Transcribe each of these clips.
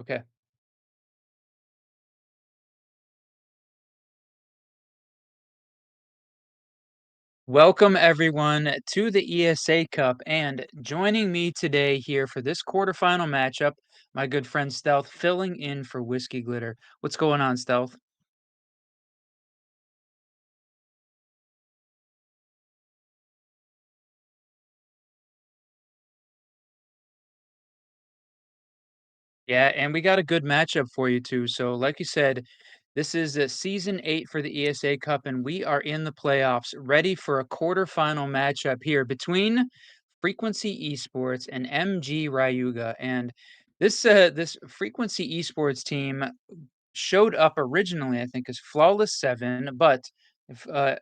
Okay. Welcome everyone to the ESA Cup and joining me today here for this quarterfinal matchup, my good friend Stealth filling in for Whiskey Glitter. What's going on, Stealth? Yeah, and we got a good matchup for you too. So, like you said, this is season 8 for the ESA Cup, and we are in the playoffs, ready for a quarterfinal matchup here between Frequency Esports and MG Ryuga. And this Frequency Esports team showed up originally, I think, as Flawless 7, but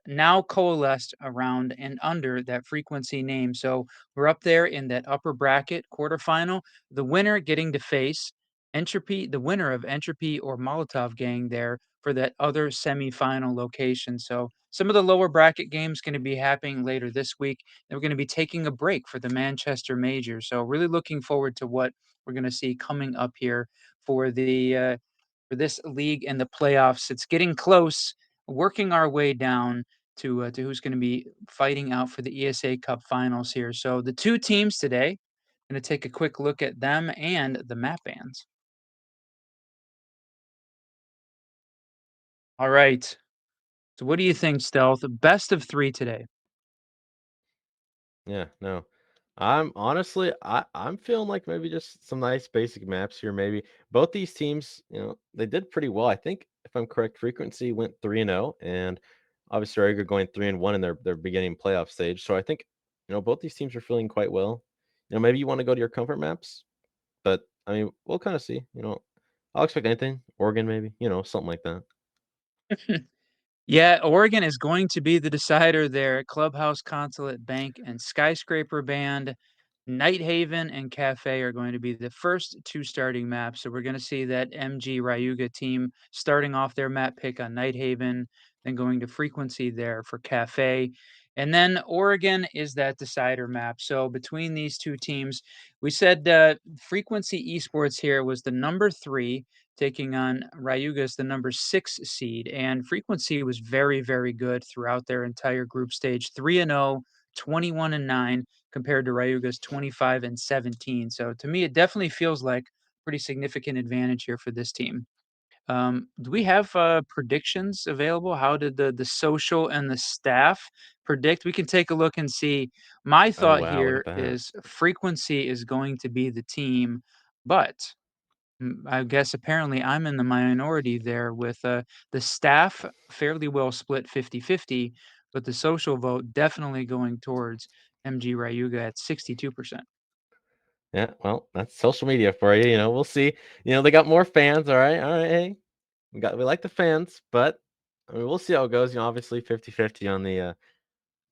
now coalesced around and under that frequency name. So we're up there in that upper bracket quarterfinal. The winner getting to face Entropy, the winner of Entropy or Molotov Gang there for that other semifinal location. So some of the lower bracket games going to be happening later this week. And we're going to be taking a break for the Manchester Major. So really looking forward to what we're going to see coming up here for this league and the playoffs. It's getting close, working our way down to who's going to be fighting out for the ESA Cup finals here. So the two teams today, going to take a quick look at them and the map bands. All right. So what do you think, Stealth? Best of three today. Yeah, no. I'm feeling like maybe just some nice basic maps here, maybe. Both these teams, they did pretty well. I think if I'm correct, Frequency went 3-0 and obviously Ryuga going 3-1 in their beginning playoff stage. So I think, both these teams are feeling quite well. Maybe you want to go to your comfort maps, but I mean, we'll kind of see. I'll expect anything. Oregon, maybe, something like that. Yeah, Oregon is going to be the decider there. Clubhouse, Consulate, Bank, and Skyscraper Band. Nighthaven and Cafe are going to be the first two starting maps. So we're going to see that MG Ryuga team starting off their map pick on Nighthaven, then going to Frequency there for Cafe. And then Oregon is that decider map. So between these two teams, we said Frequency Esports here was the number 3 taking on Ryuga as the number 6 seed. And Frequency was very, very good throughout their entire group stage 3-0, 21-9 compared to Ryuga's 25 and 17. So to me, it definitely feels like pretty significant advantage here for this team. Do we have predictions available? How did the social and the staff predict? We can take a look and see. My Oh, thought wow. Look at here that. is frequency is going to be the team, but I guess apparently I'm in the minority there with the staff fairly well split 50-50, but the social vote definitely going towards MG Ryuga at 62%. Yeah, well, that's social media for you. We'll see. They got more fans. All right. All right. Hey, we like the fans, but I mean, we'll see how it goes. Obviously 50-50 on the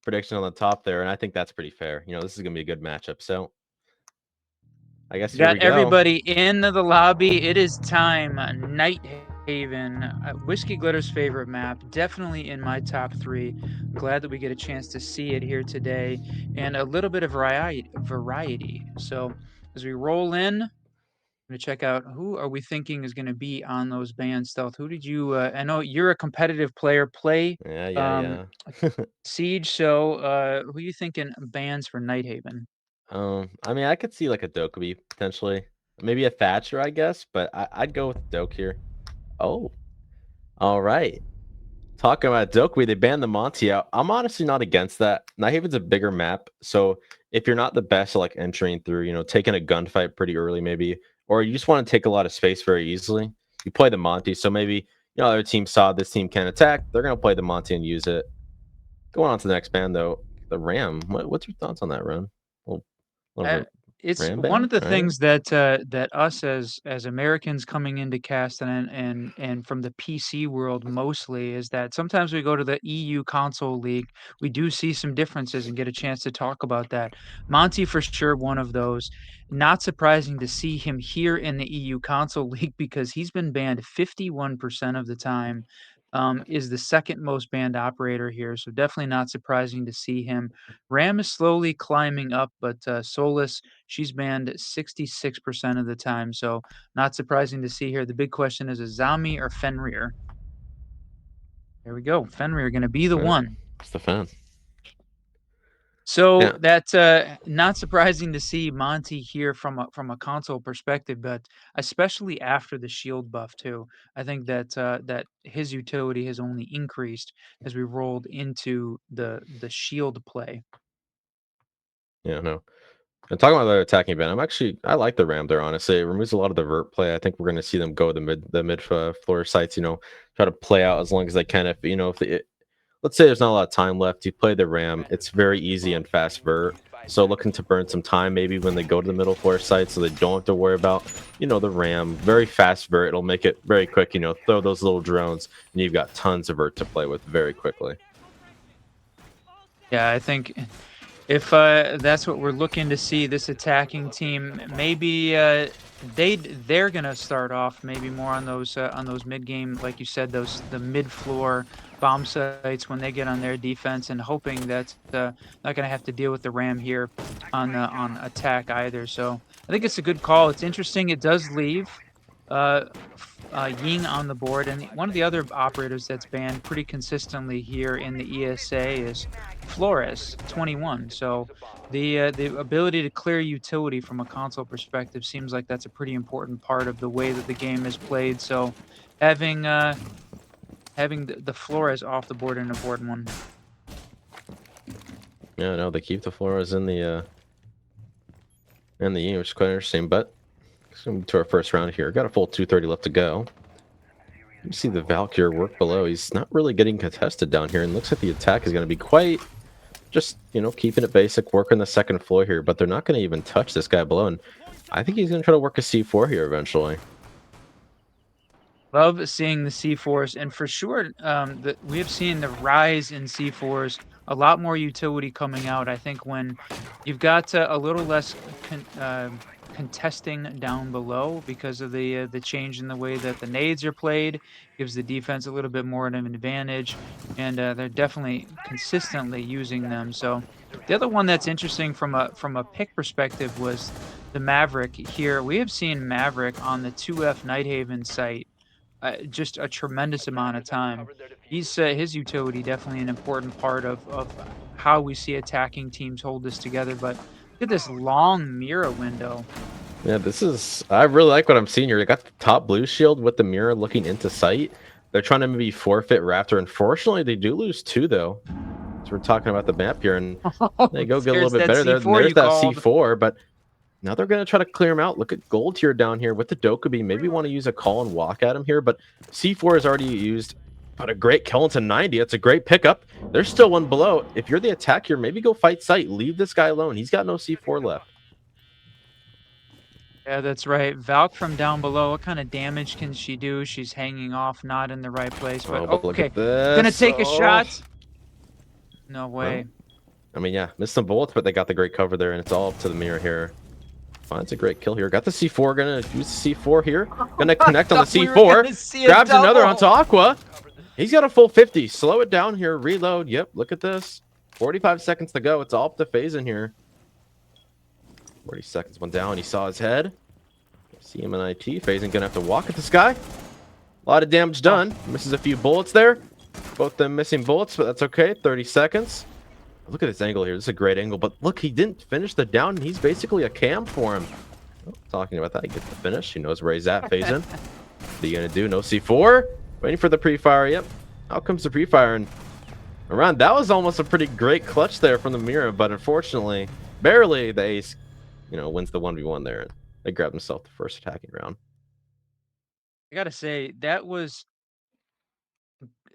prediction on the top there, and I think that's pretty fair. This is gonna be a good matchup. So I guess here Got we go. everybody in the lobby. It is time. Night Haven, Whiskey Glitter's favorite map, definitely in my top three. Glad that we get a chance to see it here today, and a little bit of variety. So as we roll in, gonna check out who are we thinking is gonna be on those bands, Stealth. Who did you? I know you're a competitive player. Play Yeah, yeah, um, yeah. Siege. So who you thinking bands for Night Haven? I mean, I could see like a Dokkaebi potentially, maybe a Thatcher, I guess, but I'd go with Doke here. Oh, all right. Talking about Dokkaebi, they banned the Monty out. I'm honestly not against that. Nighthaven's a bigger map, so if you're not the best at like entering through, taking a gunfight pretty early, maybe, or you just want to take a lot of space very easily, you play the Monty. So maybe other team saw this team can attack, they're gonna play the Monty and use it. Going on to the next band though, the Ram. What's your thoughts on that, Ram? Little, Uh, little it's Ram one of band, the all right? things that us as Americans coming into cast and from the PC world mostly is that sometimes we go to the EU console league, we do see some differences and get a chance to talk about that. Monty for sure one of those. Not surprising to see him here in the EU console league because he's been banned 51% of the time is the second most banned operator here, so definitely not surprising to see him. Ram is slowly climbing up, but Solus, she's banned 66% of the time, so not surprising to see here. The big question is Azami or Fenrir? There we go. Fenrir going to be the Yeah, one. it's the fan. So Yeah, that's not surprising to see Monty here from a console perspective, but especially after the shield buff too. I think that his utility has only increased as we rolled into the shield play. yeah, no. And talking about the attacking event, I like the Ram there. Honestly, it removes a lot of the vert play. I think we're going to see them go the mid floor sites. Try to play out as long as they can. If let's say there's not a lot of time left, you play the Ram. It's very easy and fast vert. So looking to burn some time maybe when they go to the middle floor site, so they don't have to worry about the Ram. Very fast vert. It'll make it very quick. Throw those little drones, and you've got tons of vert to play with very quickly. Yeah, I think if that's what we're looking to see, this attacking team, maybe they're gonna start off maybe more on those mid game, like you said, those the mid floor bomb sites when they get on their defense, and hoping that not gonna have to deal with the Ram here on attack either. So I think it's a good call. It's interesting. It does leave uh, Ying on the board, and one of the other operators that's banned pretty consistently here in the ESA is Flores 21. So the ability to clear utility from a console perspective seems like that's a pretty important part of the way that the game is played. So having having the Flores off the board an important one. Yeah, no, they keep the Floras in the E, which is quite interesting. But let's move to our first round here. Got a full 230 left to go. You see the Valkyr work below. He's not really getting contested down here, and looks like the attack is going to be quite just keeping it basic, working the second floor here. But they're not going to even touch this guy below, and I think he's going to try to work a C4 here eventually. Love seeing the C4s, and for sure, we have seen the rise in C4s, a lot more utility coming out. I think when you've got a little less contesting down below because of the change in the way that the nades are played, gives the defense a little bit more of an advantage, and they're definitely consistently using them. So the other one that's interesting from a pick perspective was the Maverick here. We have seen Maverick on the 2F Nighthaven site just a tremendous amount of time. His utility definitely an important part of how we see attacking teams hold this together. But look at this long mirror window. Yeah, I really like what I'm seeing here. They got the top blue shield with the mirror looking into sight. They're trying to maybe forfeit Raptor. Unfortunately, they do lose two though. So we're talking about the map here, and they go get a little There's bit that better there. And C4 there's you that called. C4, but now they're going to try to clear him out. Look at Gold here down here with the Dokubi. Maybe want to use a call and walk at him here, but C4 is already used. But a great kill into 90. It's a great pickup. There's still one below. If you're the attacker, maybe go fight sight. Leave this guy alone. He's got no C4 left. Yeah, that's right. Valk from down below. What kind of damage can she do? She's hanging off, not in the right place. But Oh, but look okay, at gonna this. take a Oh, shot. No well, way. I mean, yeah, missed some bullets, but they got the great cover there, and it's all up to the mirror here. Finds a great kill here. Got the C4. Gonna use the C4 here. Gonna connect on the Thought we were gonna C4. see a Grabs another onto double. Aqua. He's got a full 50. Slow it down here. Reload. Yep, look at this. 45 seconds to go. It's all up to phase in here. 40 seconds. One down. He saw his head. See him in IT. Phasing gonna have to walk at this guy. A lot of damage done. Misses a few bullets there. Both them missing bullets, but that's okay. 30 seconds. Look at this angle here. This is a great angle. But look, he didn't finish the down. And he's basically a cam for him. Oh, talking about that, he gets the finish. He knows where he's at. Phasing. What are you gonna do? No C4. Waiting for the pre-fire. Yep. Out comes the pre-fire. And around that was almost a pretty great clutch there from the mirror. But unfortunately, barely the ace, wins the 1v1 there. They grabbed himself the first attacking round. I gotta say that was,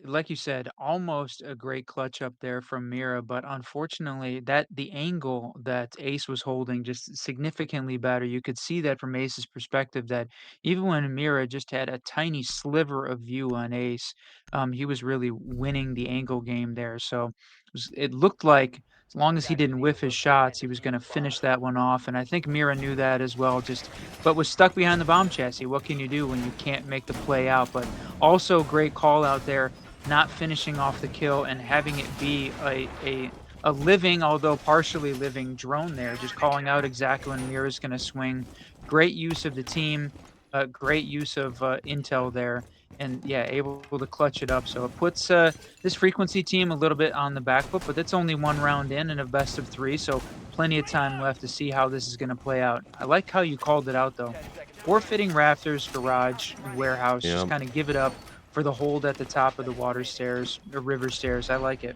like you said, almost a great clutch up there from Mira, but unfortunately, that the angle that Ace was holding just significantly better. You could see that from Ace's perspective that even when Mira just had a tiny sliver of view on Ace, he was really winning the angle game there. So it looked like as long as he didn't whiff his shots, he was going to finish that one off. And I think Mira knew that as well. But was stuck behind the bomb chassis. What can you do when you can't make the play out? But also great call out there not finishing off the kill and having it be a living, although partially living drone there, just calling out exactly when Mira's going to swing. Great use of the team, great use of intel there, and yeah, able to clutch it up. So it puts this frequency team a little bit on the back foot, but that's only one round in a best of three. So plenty of time left to see how this is going to play out. I like how you called it out though. Forfeiting rafters, garage, and warehouse. Just Yeah. kind of give it up for the hold at the top of the water stairs or river stairs. I like it.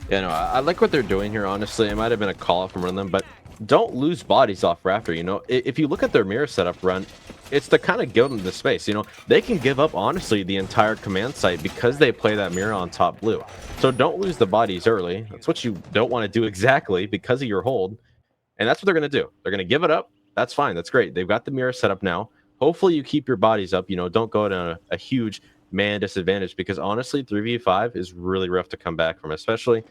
Yeah, no, I like what they're doing here, honestly. It might have been a call out from one of them, but don't lose bodies off Rafter. You know, if you look at their mirror setup run, it's to kind of give them the space. You know, they can give up, honestly, the entire command site because they play that mirror on top blue. So don't lose the bodies early. That's what you don't want to do exactly because of your hold. And that's what they're going to do. They're going to give it up. That's fine. That's great. They've got the mirror set up now. Hopefully you keep your bodies up. You know, don't go to a huge man disadvantage because honestly, 3v5 is really rough to come back from, especially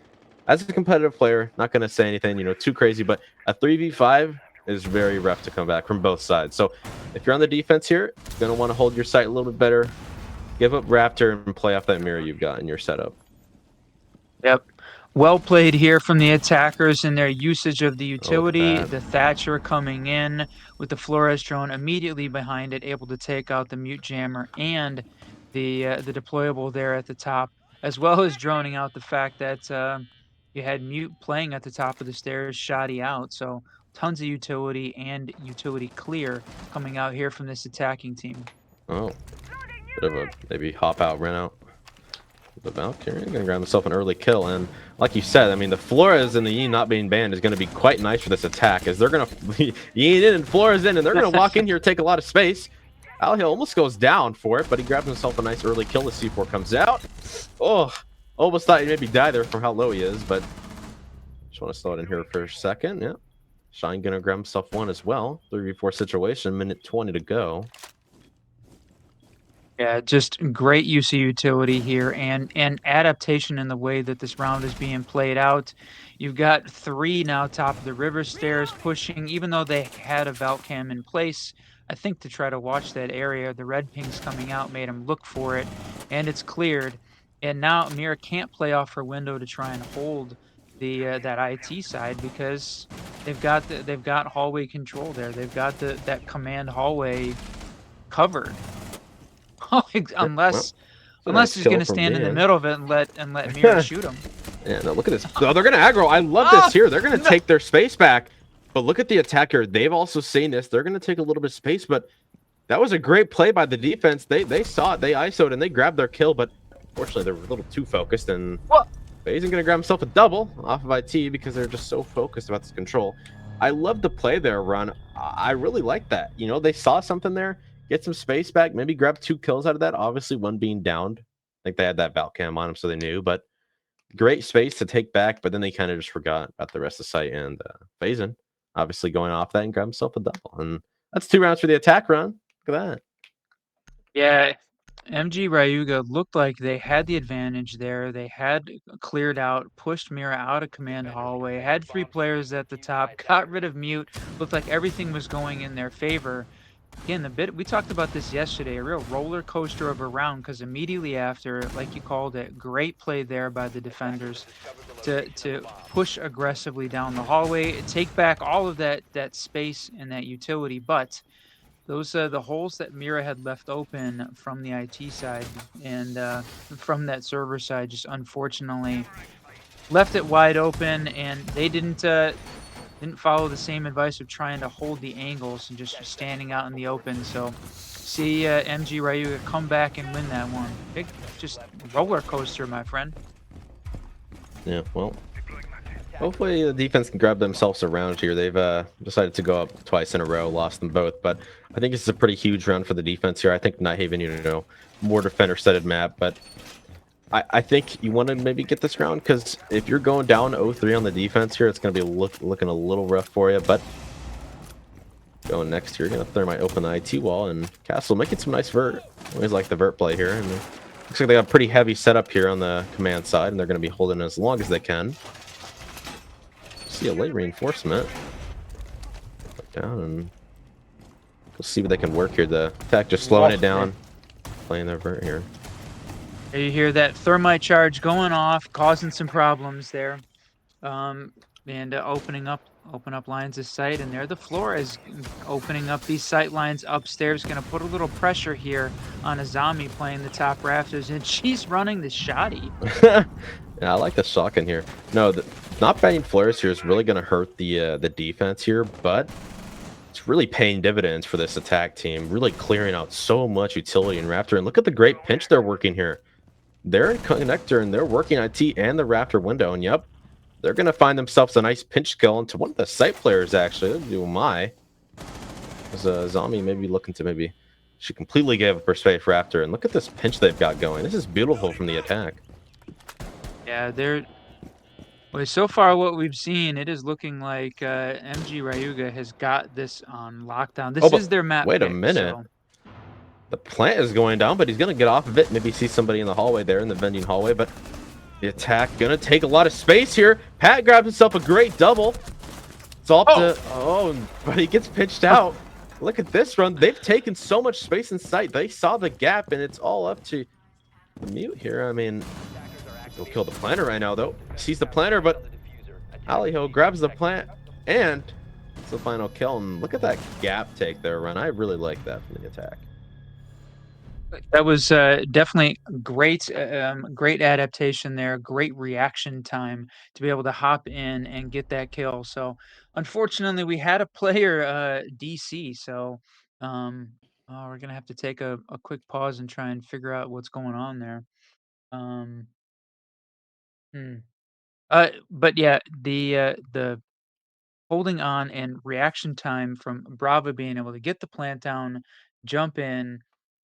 as a competitive player. Not going to say anything, you know, too crazy, but a 3v5 is very rough to come back from both sides. So if you're on the defense here, you're going to want to hold your site a little bit better. Give up Raptor and play off that mirror you've got in your setup. Yep. Well played here from the attackers in their usage of the Oh, look at utility. that. The Thatcher coming in with the Flores drone immediately behind it, able to take out the mute jammer and the deployable there at the top, as well as droning out the fact that you had mute playing at the top of the stairs, shoddy out. So tons of utility and utility clear coming out here from this attacking team. Oh, bit of a maybe hop out, run out. The Valkyrie gonna grab himself an early kill, and like you said, I mean the Flores and the Yi not being banned is gonna be quite nice for this attack, as they're gonna Yi in and Flores in, and they're gonna walk in here, take a lot of space. Al almost goes down for it, but he grabs himself a nice early kill. The C4 comes out. Oh, almost thought he'd maybe die there from how low he is, but just want to slow it in here for a second. Yeah, Shine gonna grab himself one as well. 3v4 situation, minute 20 to go. Yeah, just great use of utility here and adaptation in the way that this round is being played out. You've got three now top of the river stairs pushing, even though they had a Valcam in place, I think to try to watch that area. The red pings coming out made him look for it, and it's cleared. And now Mira can't play off her window to try and hold the that IT side because they've got hallway control there. They've got that command hallway covered. Oh, Yeah, well, unless it's a nice he's kill gonna from stand in the Dan. middle of it and let Mira shoot him. Yeah, no, look at this. Oh, they're gonna aggro. I love Oh, this here. They're gonna no. take their space back. But look at the attacker. They've also seen this. They're gonna take a little bit of space, but that was a great play by the defense. They saw it, they ISO'd, and they grabbed their kill, but unfortunately they were a little too focused, and What? Faison gonna grab himself a double off of IT because they're just so focused about this control. I love the play there, Run. I really like that. You know, they saw something there, get some space back, maybe grab 2 kills out of that. Obviously, one being downed. I think they had that Valcam on him, so they knew, but great space to take back, but then they kind of just forgot about the rest of the site, and Faison obviously going off that and grab himself a double. And that's 2 rounds for the attack run. Look at that. Yeah, MG Ryuga looked like they had the advantage there. They had cleared out, pushed Mira out of command hallway, had 3 players at the top, got rid of mute, looked like everything was going in their favor. Again, the bit we talked about this yesterday, a real roller coaster of a round because immediately after, like you called it, great play there by the defenders to push aggressively down the hallway, take back all of that space and that utility, but those the holes that Mira had left open from the IT side and from that server side just unfortunately left it wide open, and they didn't follow the same advice of trying to hold the angles and just standing out in the open. So see MG Ryuga come back and win that one. Big just roller coaster, my friend. Yeah, well, hopefully the defense can grab themselves a round here. They've decided to go up twice in a row, lost them both, but I think this is a pretty huge round for the defense here. I think Nighthaven, you know, more defender-setted map, but I think you want to maybe get this round because if you're going down 0-3 on the defense here, it's going to be looking a little rough for you, but going next here, going to Thermite open the IT wall, and Castle making some nice vert. Always like the vert play here, and looks like they got a pretty heavy setup here on the command side, and they're going to be holding as long as they can. See a late reinforcement. Look down, and we'll see what they can work here. The attack just slowing it down, playing their vert here. You hear that thermite charge going off, causing some problems there. Um, and open up lines of sight, and there the floor is opening up these sight lines upstairs, gonna put a little pressure here on Azami playing the top rafters, and she's running the shoddy. Yeah, I like the shotgun here. No, not banning flares here is really going to hurt the defense here, but it's really paying dividends for this attack team. Really clearing out so much utility in Raptor. And look at the great pinch they're working here. They're in connector and they're working IT and the Raptor window. And yep, they're going to find themselves a nice pinch kill into one of the site players. Actually, do my as a zombie maybe looking to maybe she completely gave up her space Raptor. And look at this pinch they've got going. This is beautiful from the attack. Yeah, they're well, so far what we've seen, it is looking like, MG Ryuga has got this on lockdown. Oh, This but is their map wait a pick, minute. so The plant is going down, but he's going to get off of it. Maybe see somebody in the hallway there in the vending hallway, but the attack going to take a lot of space here. Pat grabs himself a great double. It's all up Oh! to, oh, but he gets pitched out. Look at this run. They've taken so much space in sight. They saw the gap, and it's all up to the mute here. I mean, he'll kill the planter right now, though. Sees the planter, but Aliho grabs the plant, and it's the final kill. And look at that gap take there, run. I really like that from the attack. That was, definitely great, great adaptation there, great reaction time to be able to hop in and get that kill. So, unfortunately, we had a player, DC, so, um, we're gonna have to take a quick pause and try and figure out what's going on there. Um, hmm. But yeah, the holding on and reaction time from Brava being able to get the plant down, jump in,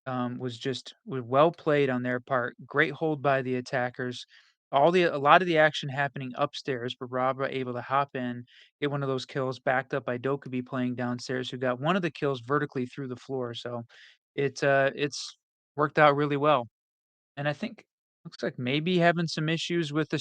was well played on their part. Great hold by the attackers. A lot of the action happening upstairs, but Brava able to hop in, get one of those kills, backed up by Dokubi playing downstairs, who got one of the kills vertically through the floor. So it's worked out really well. And I think looks like maybe having some issues with the